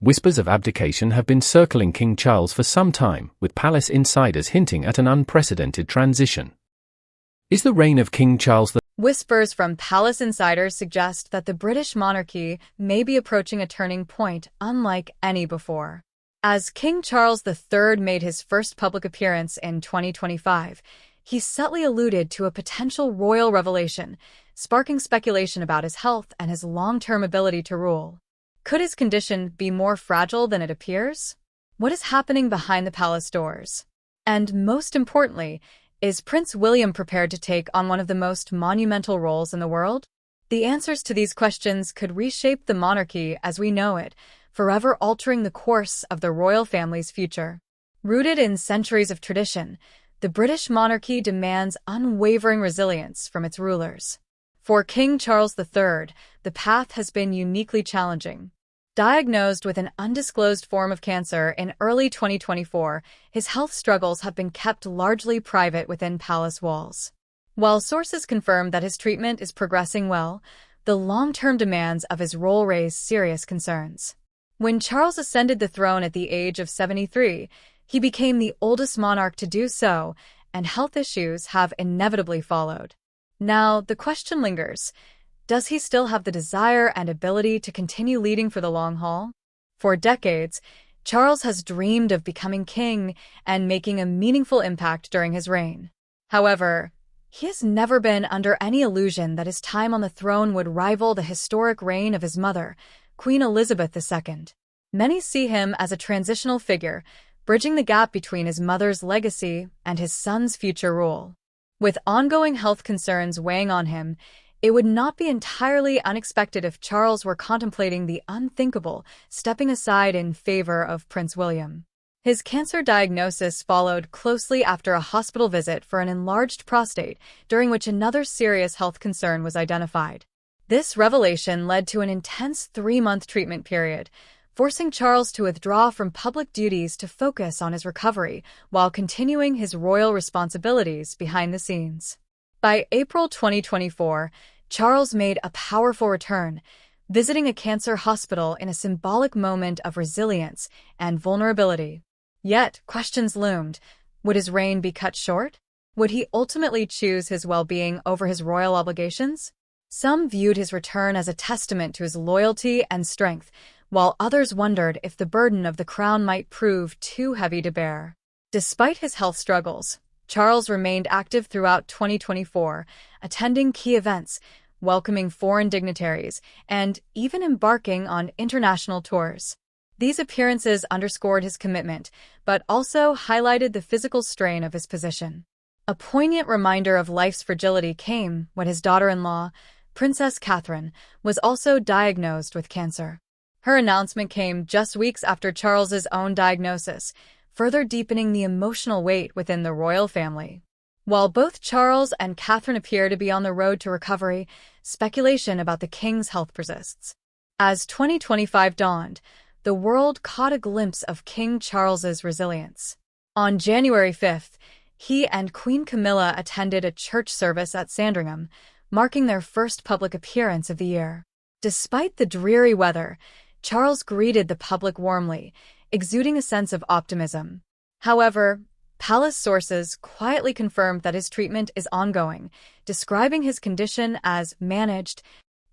Whispers of abdication have been circling King Charles for some time, with palace insiders hinting at an unprecedented transition. Is the reign of King Charles the Whispers from palace insiders suggest that the British monarchy may be approaching a turning point unlike any before. As King Charles III made his first public appearance in 2025, he subtly alluded to a potential royal revelation, sparking speculation about his health and his long-term ability to rule. Could his condition be more fragile than it appears? What is happening behind the palace doors? And most importantly, is Prince William prepared to take on one of the most monumental roles in the world? The answers to these questions could reshape the monarchy as we know it, forever altering the course of the royal family's future. Rooted in centuries of tradition, the British monarchy demands unwavering resilience from its rulers. For King Charles III, the path has been uniquely challenging. Diagnosed with an undisclosed form of cancer in early 2024, his health struggles have been kept largely private within palace walls. While sources confirm that his treatment is progressing well, the long-term demands of his role raise serious concerns. When Charles ascended the throne at the age of 73, he became the oldest monarch to do so, and health issues have inevitably followed. Now, the question lingers. Does he still have the desire and ability to continue leading for the long haul? For decades, Charles has dreamed of becoming king and making a meaningful impact during his reign. However, he has never been under any illusion that his time on the throne would rival the historic reign of his mother, Queen Elizabeth II. Many see him as a transitional figure, bridging the gap between his mother's legacy and his son's future rule. With ongoing health concerns weighing on him, it would not be entirely unexpected if Charles were contemplating the unthinkable, stepping aside in favor of Prince William. His cancer diagnosis followed closely after a hospital visit for an enlarged prostate, during which another serious health concern was identified. This revelation led to an intense 3-month treatment period, forcing Charles to withdraw from public duties to focus on his recovery while continuing his royal responsibilities behind the scenes. By April 2024, Charles made a powerful return, visiting a cancer hospital in a symbolic moment of resilience and vulnerability. Yet, questions loomed. Would his reign be cut short? Would he ultimately choose his well-being over his royal obligations? Some viewed his return as a testament to his loyalty and strength, while others wondered if the burden of the crown might prove too heavy to bear. Despite his health struggles, Charles remained active throughout 2024, attending key events, welcoming foreign dignitaries, and even embarking on international tours. These appearances underscored his commitment, but also highlighted the physical strain of his position. A poignant reminder of life's fragility came when his daughter-in-law, Princess Catherine, was also diagnosed with cancer. Her announcement came just weeks after Charles's own diagnosis, further deepening the emotional weight within the royal family. While both Charles and Catherine appear to be on the road to recovery, speculation about the king's health persists. As 2025 dawned, the world caught a glimpse of King Charles's resilience. On January 5th, he and Queen Camilla attended a church service at Sandringham, marking their first public appearance of the year. Despite the dreary weather, Charles greeted the public warmly, exuding a sense of optimism. However, palace sources quietly confirmed that his treatment is ongoing, describing his condition as managed.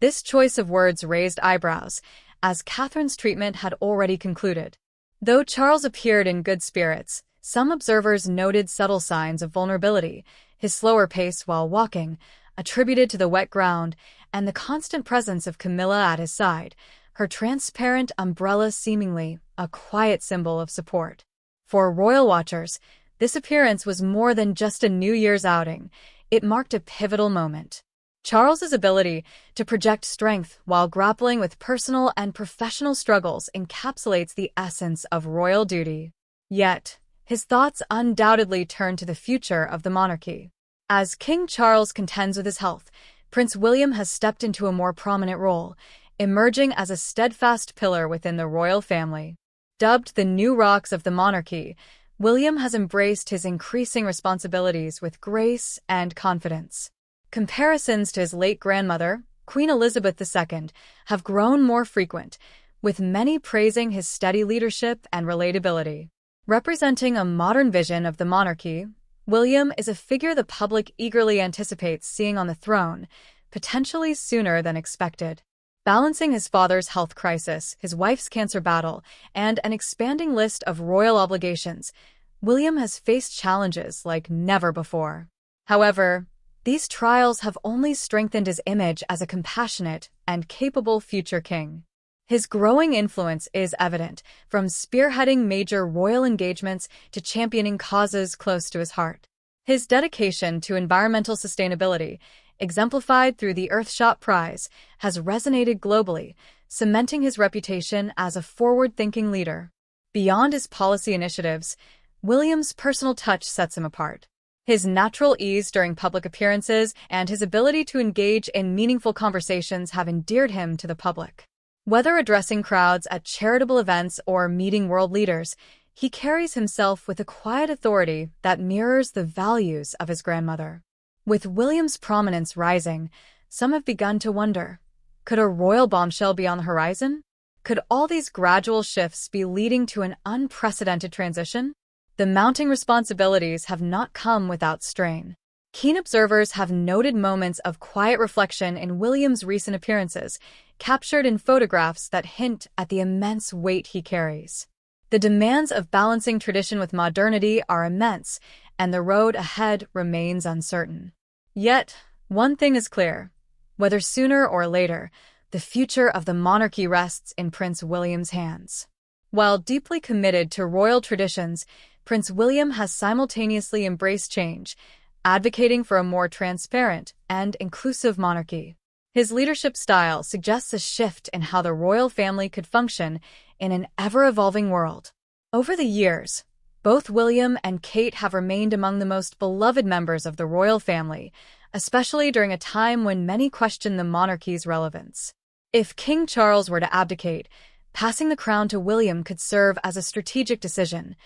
This choice of words raised eyebrows, as Catherine's treatment had already concluded. Though Charles appeared in good spirits, some observers noted subtle signs of vulnerability, his slower pace while walking, attributed to the wet ground, and the constant presence of Camilla at his side, her transparent umbrella seemingly a quiet symbol of support. For royal watchers, this appearance was more than just a New Year's outing. It marked a pivotal moment. Charles's ability to project strength while grappling with personal and professional struggles encapsulates the essence of royal duty. Yet, his thoughts undoubtedly turn to the future of the monarchy. As King Charles contends with his health, Prince William has stepped into a more prominent role, emerging as a steadfast pillar within the royal family. Dubbed the New Rocks of the monarchy, William has embraced his increasing responsibilities with grace and confidence. Comparisons to his late grandmother, Queen Elizabeth II, have grown more frequent, with many praising his steady leadership and relatability. Representing a modern vision of the monarchy, William is a figure the public eagerly anticipates seeing on the throne, potentially sooner than expected. Balancing his father's health crisis, his wife's cancer battle, and an expanding list of royal obligations, William has faced challenges like never before. However, these trials have only strengthened his image as a compassionate and capable future king. His growing influence is evident, from spearheading major royal engagements to championing causes close to his heart. His dedication to environmental sustainability, exemplified through the Earthshot Prize, has resonated globally, cementing his reputation as a forward-thinking leader. Beyond his policy initiatives, William's personal touch sets him apart. His natural ease during public appearances and his ability to engage in meaningful conversations have endeared him to the public. Whether addressing crowds at charitable events or meeting world leaders, he carries himself with a quiet authority that mirrors the values of his grandmother. With William's prominence rising, some have begun to wonder, could a royal bombshell be on the horizon? Could all these gradual shifts be leading to an unprecedented transition? The mounting responsibilities have not come without strain. Keen observers have noted moments of quiet reflection in William's recent appearances, captured in photographs that hint at the immense weight he carries. The demands of balancing tradition with modernity are immense, and the road ahead remains uncertain. Yet, one thing is clear. Whether sooner or later, the future of the monarchy rests in Prince William's hands. While deeply committed to royal traditions, Prince William has simultaneously embraced change, advocating for a more transparent and inclusive monarchy. His leadership style suggests a shift in how the royal family could function in an ever-evolving world. Over the years, both William and Kate have remained among the most beloved members of the royal family, especially during a time when many question the monarchy's relevance. If King Charles were to abdicate, passing the crown to William could serve as a strategic decision.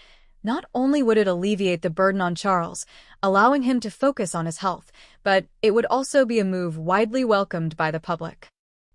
Not only would it alleviate the burden on Charles, allowing him to focus on his health, but it would also be a move widely welcomed by the public.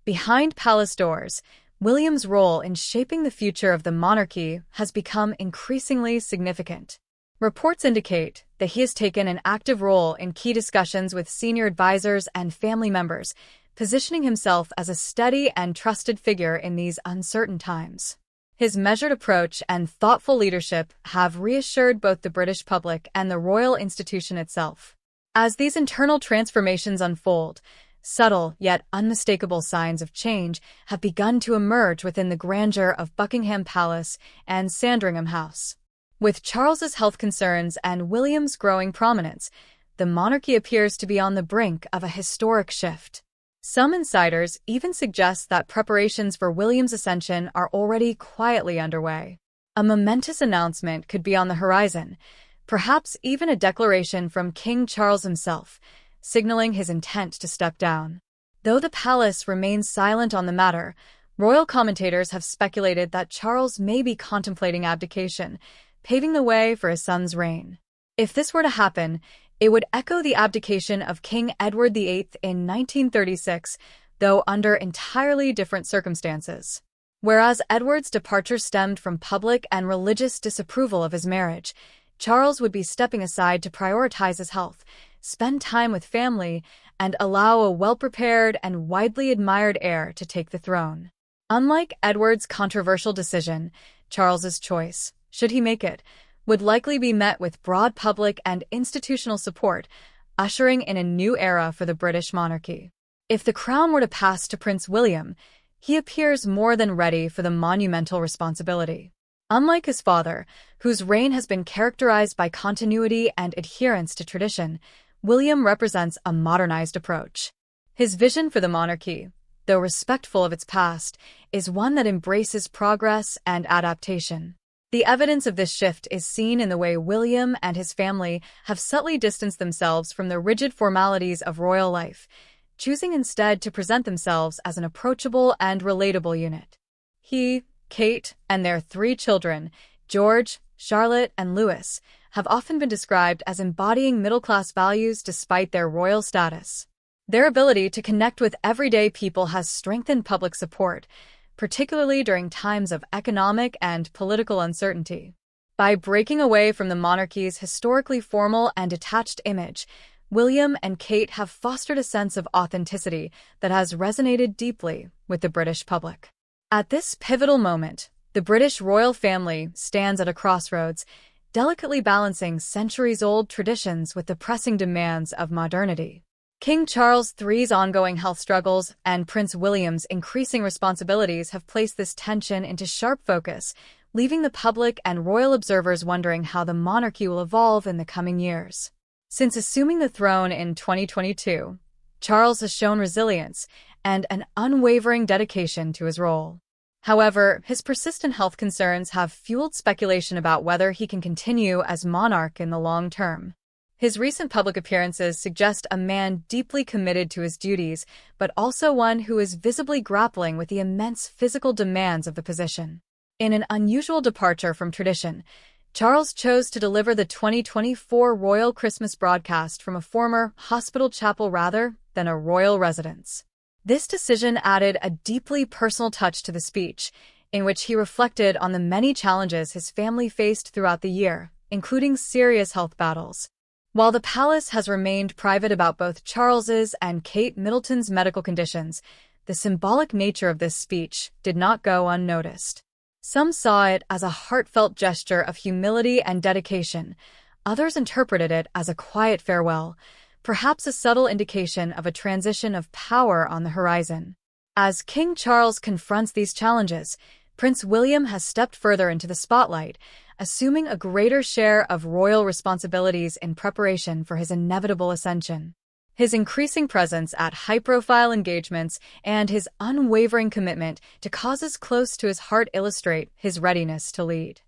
Behind palace doors, William's role in shaping the future of the monarchy has become increasingly significant. Reports indicate that he has taken an active role in key discussions with senior advisors and family members, positioning himself as a steady and trusted figure in these uncertain times. His measured approach and thoughtful leadership have reassured both the British public and the royal institution itself. As these internal transformations unfold, subtle yet unmistakable signs of change have begun to emerge within the grandeur of Buckingham Palace and Sandringham House. With Charles's health concerns and William's growing prominence, the monarchy appears to be on the brink of a historic shift. Some insiders even suggest that preparations for William's ascension are already quietly underway. A momentous announcement could be on the horizon, perhaps even a declaration from King Charles himself, signaling his intent to step down. Though the palace remains silent on the matter, royal commentators have speculated that Charles may be contemplating abdication, paving the way for his son's reign. If this were to happen, it would echo the abdication of King Edward VIII in 1936, though under entirely different circumstances. Whereas Edward's departure stemmed from public and religious disapproval of his marriage, Charles would be stepping aside to prioritize his health, spend time with family, and allow a well-prepared and widely admired heir to take the throne. Unlike Edward's controversial decision, Charles's choice, should he make it, would likely be met with broad public and institutional support, ushering in a new era for the British monarchy. If the crown were to pass to Prince William, he appears more than ready for the monumental responsibility. Unlike his father, whose reign has been characterized by continuity and adherence to tradition, William represents a modernized approach. His vision for the monarchy, though respectful of its past, is one that embraces progress and adaptation. The evidence of this shift is seen in the way William and his family have subtly distanced themselves from the rigid formalities of royal life, choosing instead to present themselves as an approachable and relatable unit. He, Kate, and their 3 children, George, Charlotte, and Louis, have often been described as embodying middle-class values despite their royal status. Their ability to connect with everyday people has strengthened public support, particularly during times of economic and political uncertainty. By breaking away from the monarchy's historically formal and detached image, William and Kate have fostered a sense of authenticity that has resonated deeply with the British public. At this pivotal moment, the British royal family stands at a crossroads, delicately balancing centuries-old traditions with the pressing demands of modernity. King Charles III's ongoing health struggles and Prince William's increasing responsibilities have placed this tension into sharp focus, leaving the public and royal observers wondering how the monarchy will evolve in the coming years. Since assuming the throne in 2022, Charles has shown resilience and an unwavering dedication to his role. However, his persistent health concerns have fueled speculation about whether he can continue as monarch in the long term. His recent public appearances suggest a man deeply committed to his duties, but also one who is visibly grappling with the immense physical demands of the position. In an unusual departure from tradition, Charles chose to deliver the 2024 royal Christmas broadcast from a former hospital chapel rather than a royal residence. This decision added a deeply personal touch to the speech, in which he reflected on the many challenges his family faced throughout the year, including serious health battles. While the palace has remained private about both Charles's and Kate Middleton's medical conditions, the symbolic nature of this speech did not go unnoticed. Some saw it as a heartfelt gesture of humility and dedication. Others interpreted it as a quiet farewell, perhaps a subtle indication of a transition of power on the horizon. As King Charles confronts these challenges, Prince William has stepped further into the spotlight, assuming a greater share of royal responsibilities in preparation for his inevitable ascension. His increasing presence at high-profile engagements and his unwavering commitment to causes close to his heart illustrate his readiness to lead.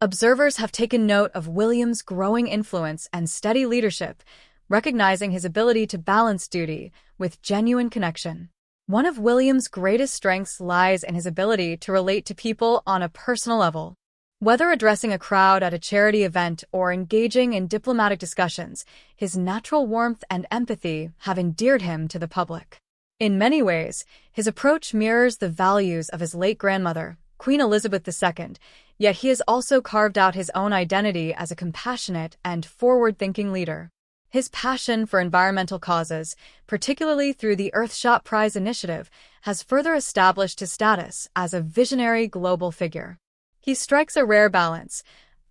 Observers have taken note of William's growing influence and steady leadership, recognizing his ability to balance duty with genuine connection. One of William's greatest strengths lies in his ability to relate to people on a personal level. Whether addressing a crowd at a charity event or engaging in diplomatic discussions, his natural warmth and empathy have endeared him to the public. In many ways, his approach mirrors the values of his late grandmother, Queen Elizabeth II, yet he has also carved out his own identity as a compassionate and forward-thinking leader. His passion for environmental causes, particularly through the Earthshot Prize initiative, has further established his status as a visionary global figure. He strikes a rare balance,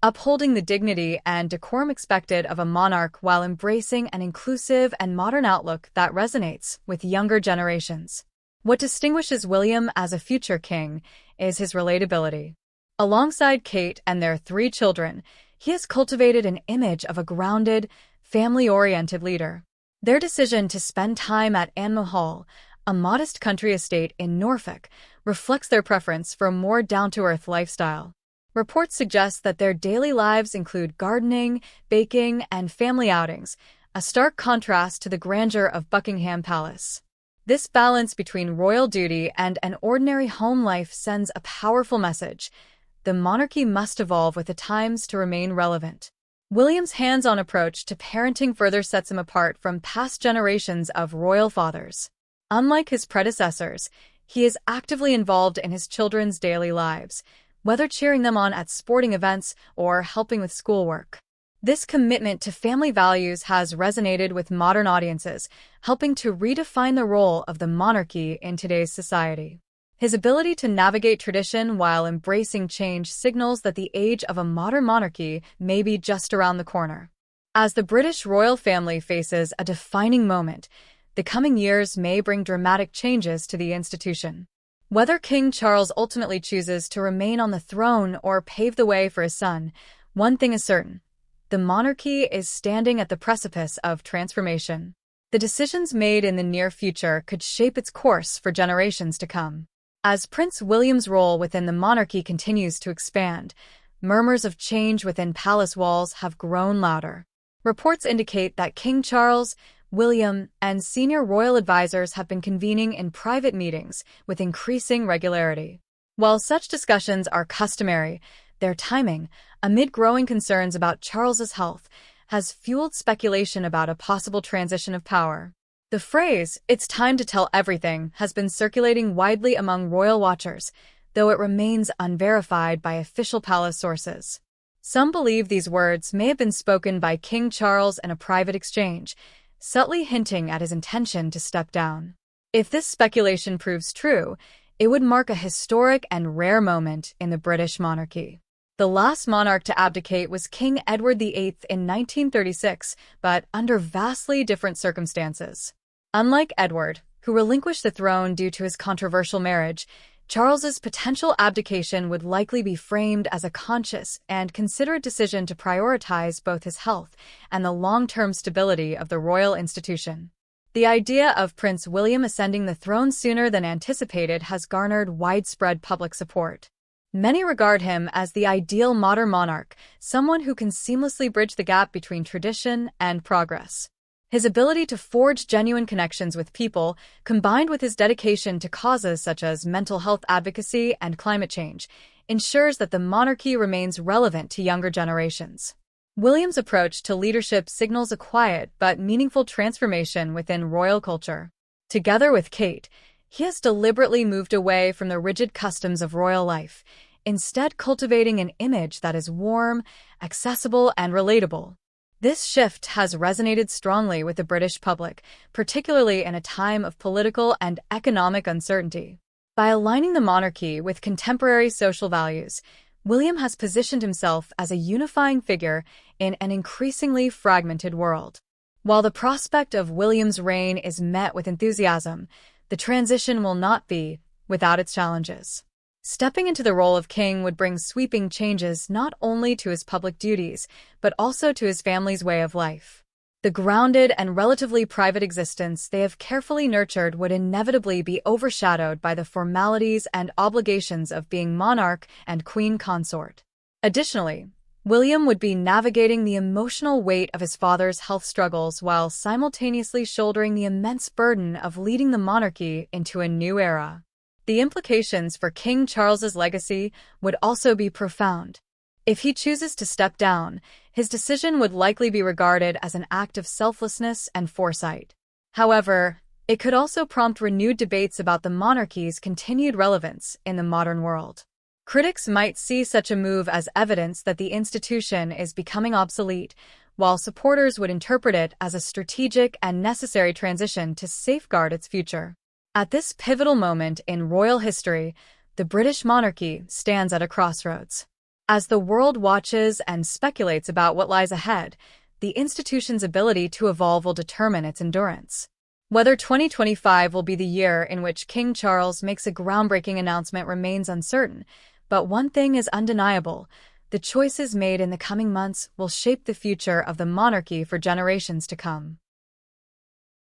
upholding the dignity and decorum expected of a monarch while embracing an inclusive and modern outlook that resonates with younger generations. What distinguishes William as a future king is his relatability. Alongside Kate and their 3 children, he has cultivated an image of a grounded, family-oriented leader. Their decision to spend time at Anmore Hall, a modest country estate in Norfolk, reflects their preference for a more down-to-earth lifestyle. Reports suggest that their daily lives include gardening, baking, and family outings, a stark contrast to the grandeur of Buckingham Palace. This balance between royal duty and an ordinary home life sends a powerful message. The monarchy must evolve with the times to remain relevant. William's hands-on approach to parenting further sets him apart from past generations of royal fathers. Unlike his predecessors, he is actively involved in his children's daily lives, whether cheering them on at sporting events or helping with schoolwork. This commitment to family values has resonated with modern audiences, helping to redefine the role of the monarchy in today's society. His ability to navigate tradition while embracing change signals that the age of a modern monarchy may be just around the corner. As the British royal family faces a defining moment, the coming years may bring dramatic changes to the institution. Whether King Charles ultimately chooses to remain on the throne or pave the way for his son, one thing is certain: the monarchy is standing at the precipice of transformation. The decisions made in the near future could shape its course for generations to come. As Prince William's role within the monarchy continues to expand, murmurs of change within palace walls have grown louder. Reports indicate that King Charles, William, and senior royal advisors have been convening in private meetings with increasing regularity. While such discussions are customary, their timing, amid growing concerns about Charles's health, has fueled speculation about a possible transition of power. The phrase, "it's time to tell everything," has been circulating widely among royal watchers, though it remains unverified by official palace sources. Some believe these words may have been spoken by King Charles in a private exchange, subtly hinting at his intention to step down. If this speculation proves true, it would mark a historic and rare moment in the British monarchy. The last monarch to abdicate was King Edward VIII in 1936, but under vastly different circumstances. Unlike Edward, who relinquished the throne due to his controversial marriage, Charles's potential abdication would likely be framed as a conscious and considered decision to prioritize both his health and the long-term stability of the royal institution. The idea of Prince William ascending the throne sooner than anticipated has garnered widespread public support. Many regard him as the ideal modern monarch, someone who can seamlessly bridge the gap between tradition and progress. His ability to forge genuine connections with people, combined with his dedication to causes such as mental health advocacy and climate change, ensures that the monarchy remains relevant to younger generations. William's approach to leadership signals a quiet but meaningful transformation within royal culture. Together with Kate, he has deliberately moved away from the rigid customs of royal life, instead cultivating an image that is warm, accessible, and relatable. This shift has resonated strongly with the British public, particularly in a time of political and economic uncertainty. By aligning the monarchy with contemporary social values, William has positioned himself as a unifying figure in an increasingly fragmented world. While the prospect of William's reign is met with enthusiasm, the transition will not be without its challenges. Stepping into the role of king would bring sweeping changes not only to his public duties, but also to his family's way of life. The grounded and relatively private existence they have carefully nurtured would inevitably be overshadowed by the formalities and obligations of being monarch and queen consort. Additionally, William would be navigating the emotional weight of his father's health struggles while simultaneously shouldering the immense burden of leading the monarchy into a new era. The implications for King Charles's legacy would also be profound. If he chooses to step down, his decision would likely be regarded as an act of selflessness and foresight. However, it could also prompt renewed debates about the monarchy's continued relevance in the modern world. Critics might see such a move as evidence that the institution is becoming obsolete, while supporters would interpret it as a strategic and necessary transition to safeguard its future. At this pivotal moment in royal history, the British monarchy stands at a crossroads. As the world watches and speculates about what lies ahead, the institution's ability to evolve will determine its endurance. Whether 2025 will be the year in which King Charles makes a groundbreaking announcement remains uncertain, but one thing is undeniable: the choices made in the coming months will shape the future of the monarchy for generations to come.